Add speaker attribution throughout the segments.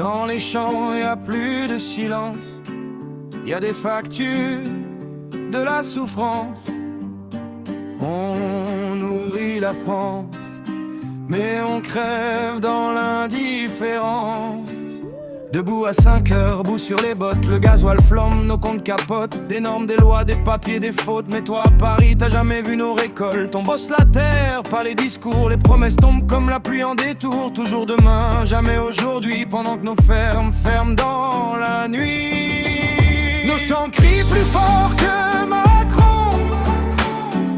Speaker 1: Dans les champs, y a plus de silence. Y a des factures, de la souffrance. On nourrit la France, mais on crève dans l'indifférence. Debout à 5 heures, bout sur les bottes, le gasoil flamme, nos comptes capotent. Des normes, des lois, des papiers, des fautes. Mais toi à Paris, t'as jamais vu nos récoltes. On bosse la terre, pas les discours. Les promesses tombent comme la pluie en détour. Toujours demain, jamais aujourd'hui. Pendant que nos fermes ferment dans la nuit. Nos chants crient plus fort que Macron.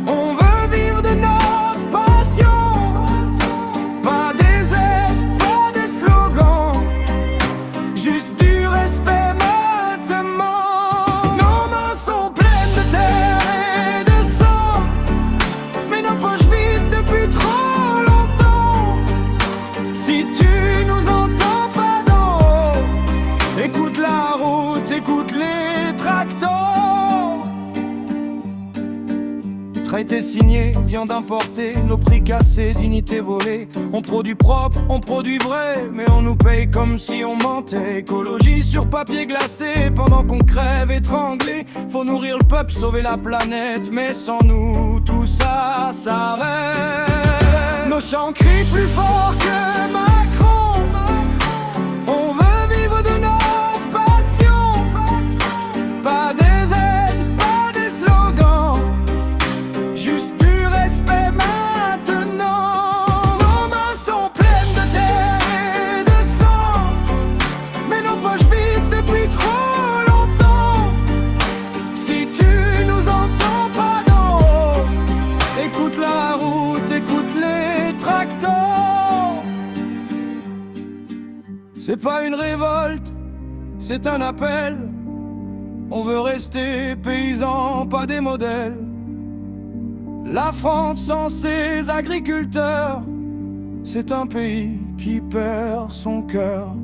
Speaker 1: On veut vivre de notre passion. Pas des aides, pas des slogans. Juste du respect maintenant. Nos mains sont pleines de terre et de sang, mais nos poches vides depuis trop longtemps. Si tu nous entends pas d'en haut, écoute la route, écoute les tracteurs. Traité signé, viande importée, nos prix cassés, dignité volée. On produit propre, on produit vrai, mais on nous paye comme si on mentait. Écologie sur papier glacé, pendant qu'on crève étranglé. Faut nourrir le peuple, sauver la planète, mais sans nous tout ça s'arrête. Nos chants crient plus fort que Macron. On veut vivre de notre passion. Pas des aides, pas des slogans. Juste du respect maintenant. Nos mains sont pleines de terre et de sang, mais nos poches vides depuis trop longtemps. Si tu nous entends pas d'en haut, écoute la route, écoute les tracteurs. C'est pas une révolte, c'est un appel. On veut rester paysans, pas des modèles. La France sans ses agriculteurs, c'est un pays qui perd son cœur.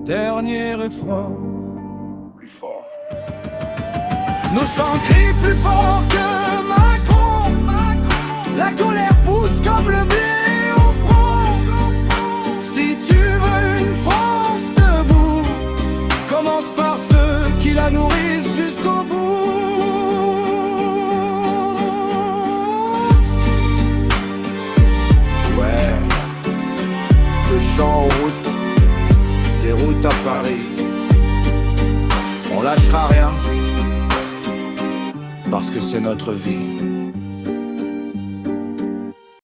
Speaker 1: Dernier refrain. Plus fort. Nos chants crient plus fort que Macron. La colère pousse comme le blé au front. Si tu veux une France debout, commence par ceux qui la nourrissent jusqu'au bout. Le chant en route, des routes à Paris. On lâchera rien, parce que c'est notre vie.